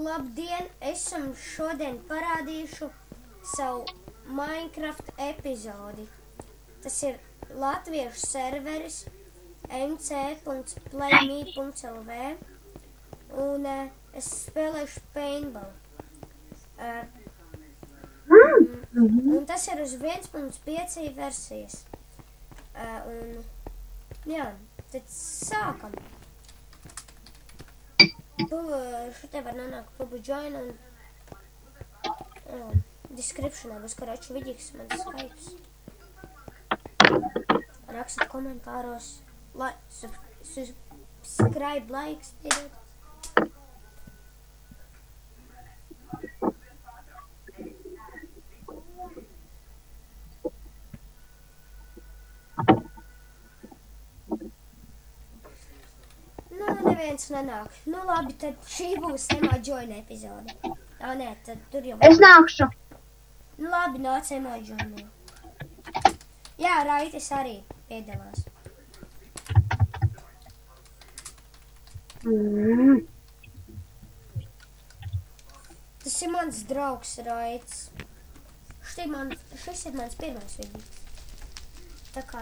Labdien! Šodien parādīšu savu Minecraft epizodi. Tas ir latviešu serveris mc.playme.lv un es spēlēšu paintball. Un tas ir uz 1.5 versijas. Un jā, tad sākam. Šitā var nonākt pubu join un descriptionā būs karoču vidīgs mans Skypes. Rakstiet komentāros, subscribe, likes, piedod. Neviens nenāk. Nu labi, tad šī būs emojoina epizode. Nē, tad tur jau... Es nākšu. Nu labi, nāc emojoina. Jā, Raitis arī piedalās. Tas ir mans draugs Raitis. Šis ir mans pirmais vidīgs. Tā kā,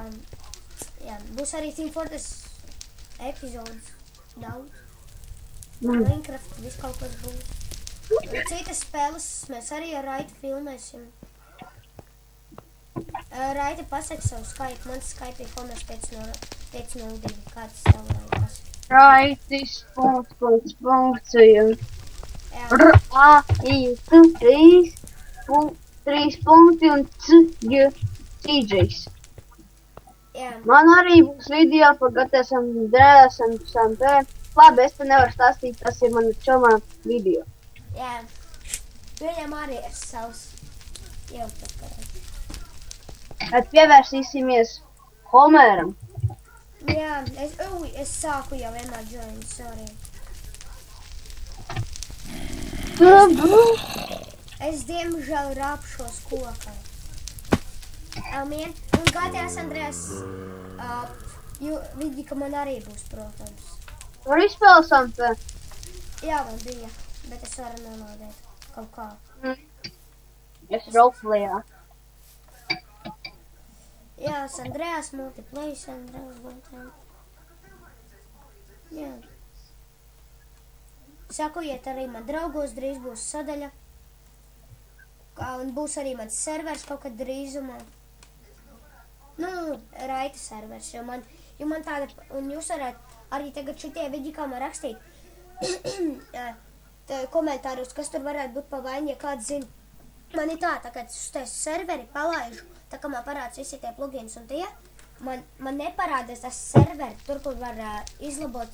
jā, būs arī Team Fortress epizodes. Daudz. Minecraft, viss kaut kas būs. Citas spēles mēs arī ar Raiti filmēsim. Raiti pasaka savu Skype. Mans Skype ir Homers 502. Kāds savu Raiti pasaka? Raitis, trīs punkti un CJs. Man arī būs video par gatēsam drēsam SMP. Labi, es te nevaru stāstīt, tas ir mana čomā video. Jā, viņam arī ir savs ieutakarai. Tad pievērsīsimies Homeram. Jā, es sāku jau vienā join, sorry. Es diemžēl rāpšos kokā. Amien. Un GTA San Andreas vidi, ka man arī būs, protams. Var izspēlēt SMP? Jā, man bija, bet es varu nolādēt kaut kā. Es roleplayā. Jā, San Andreas multiplayer, San Andreas multiplayer. Jā. Sakojiet arī man draugos, drīz būs sadaļa. Un būs arī mans servers kaut kad drīzumā. Nu, Raita servers, jo man tāda, un jūs varētu arī tagad šitie vidi, kā man rakstīt komentāros, kas tur varētu būt pa vaini, ja kāds zina. Man ir tā, kad es uz tās serveri palaižu, tā kā man parāds visi tie plugins un tie, man neparādās tas serveri, tur, kur var izlabot,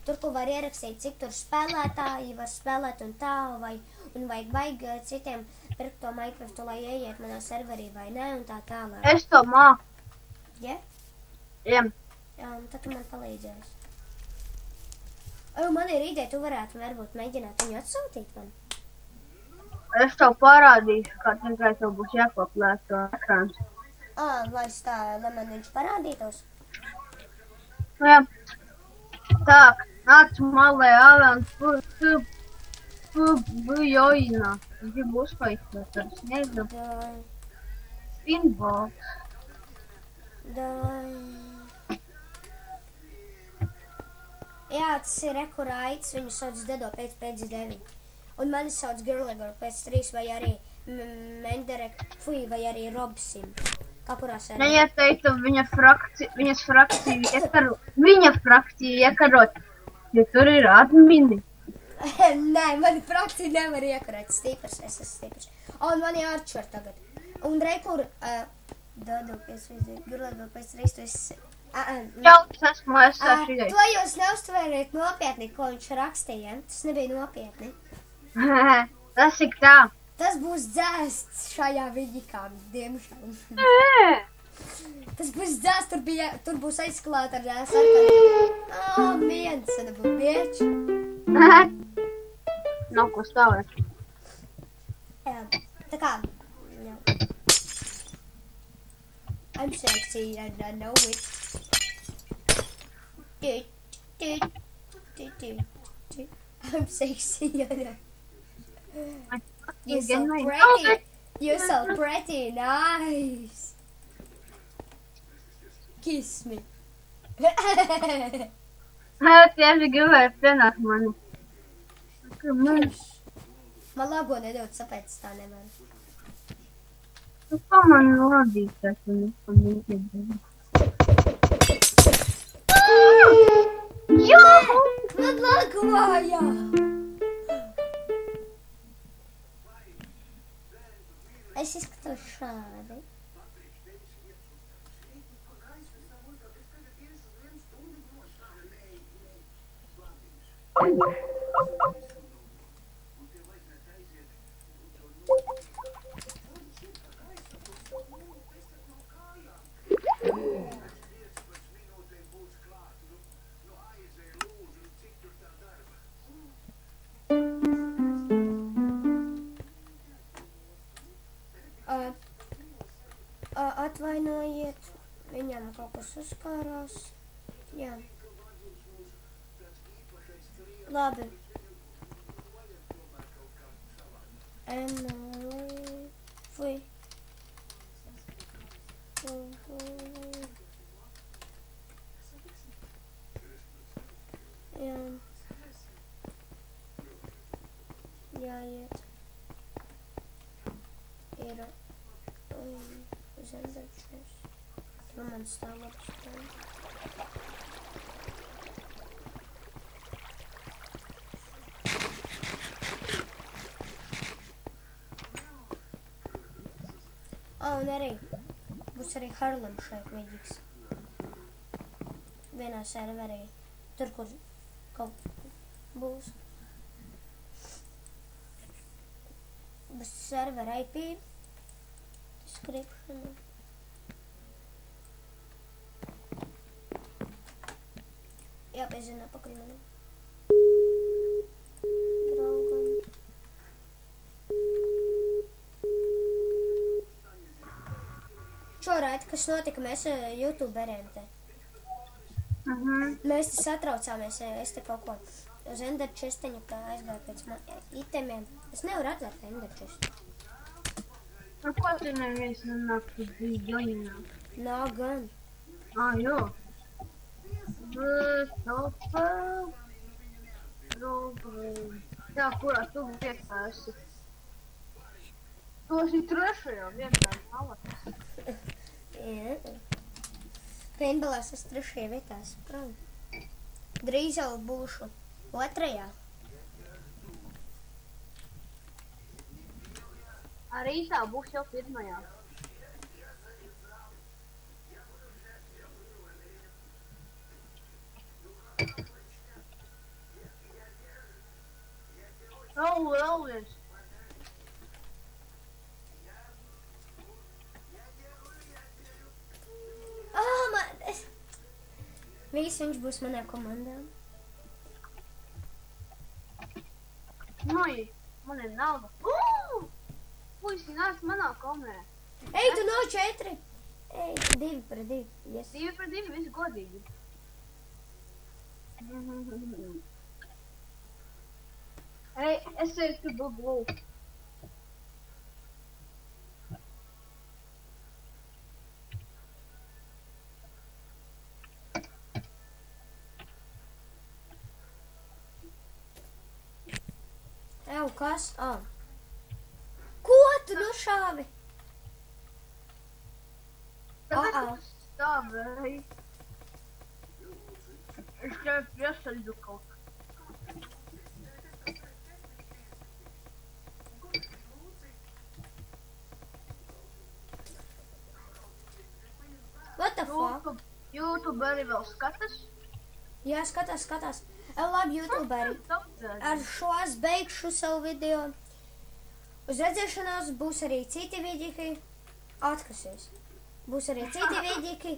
tur, kur var ierakstīt, cik tur spēlētāji var spēlēt un tā, un vajag citiem pirkt to Minecraftu, lai ieiet manā serverī vai ne, un tā tālāk. Es to māku. Ja? Jā. Jā, un tad tu man palīdzēsi. Man ir ideja, tu varētu varbūt mēģināt viņu atsūtīt man. Es tev parādīšu, kā tikai tev būs jākoplēt to ekrāns. Lai man viņš parādītos? Jā. Tā, nāc malē avans, joina. Gribu uzpaikot ar sniegu. Spinballs. Jā, tas ir Raitis, viņu sauc Dedo 559. Un mani sauc Girlegor 5-3 vai arī Menderek, vai arī Robsim. Kā kurā serverī? Neieteiktu viņa frakciju iekarot, jo tur ir admini. Nē, mani frakcija nevar iekarot, stiprs, es esmu stiprs. Un mani Archer tagad. Un Reikur, Dedo 5-3, Girlegor 5-3, tu esi... Jau, es esmu šidei. To jūs neuztvērēt nopietni, ko viņš rakstīja. Tas nebija nopietni. Tas ir tā. Tas būs dzēsts šajā vidikā, diemžēl. Tas būs dzēsts, tur būs aizklāt ar sarkanu. Viens, tad būs bieči. Nav ko stāvēt. Tā kā, jā. I'm sexy and I know it. I'm sexy and I You're so pretty. You're so pretty. Nice. Kiss me. Tieši gribēju pienākt mani. Man lago nedod, tāpēc tā nevar. Tu kā man nodīties un nepamīties. Jā! Man lagoja! Es izskatos šādi. Atvainojiet, viņam kaut kas uzkārās. Jā. Labi. Fui. Jā. Jāiet. Ir uz Enderchest. Tur man stāv apstāv. Un arī būs arī Harlem šeit mēģīgs. Vienā serverī. Tur, kur kaut būs. Būs server IP. Description. Jāpiezina pakaļ manam draugam. Šorāt, kas notika, mēs youtuberiem te. Mēs te satraucāmies, es te kaut ko uz Enderchesteņu tā aizgāju pēc itemiem. Es nevaru atvērt Enderchestu. Ko tu neviens nenāk uz joinā? Nā, gan. Jo. Jā, kurā tu vietā esi? Tu esi trešajā vietā, palakas. Jā. Paintballās es trešajā vietā esmu. Drīz jau būšu otrajā. Arī tā būs jau pirmajā. Vēl viens. Viss viņš būs manā komandā. Nui, man ir nauda. Puisi, nāc manā komandā. Ej, tu nav 4. Ej, 2-2. Yes. 2-2, viss godīgi. Ej, es eju bublu. Kas? Ko tu nošāvi? Tāpēc stāvēji. Es tev piesaļdu kaut. What the fuck? YouTuberi vēl skatās? Jā, skatās. Labi, YouTuberi. Ar šo es beigšu savu video. Uz redzēšanās būs arī citi vidīki. Atkasies. Būs arī citi vidīki.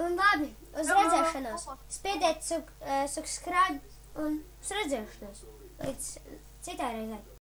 Un labi, uz redzēšanās. Spiediet subscribe un uz redzēšanās. Līdz citai reizei.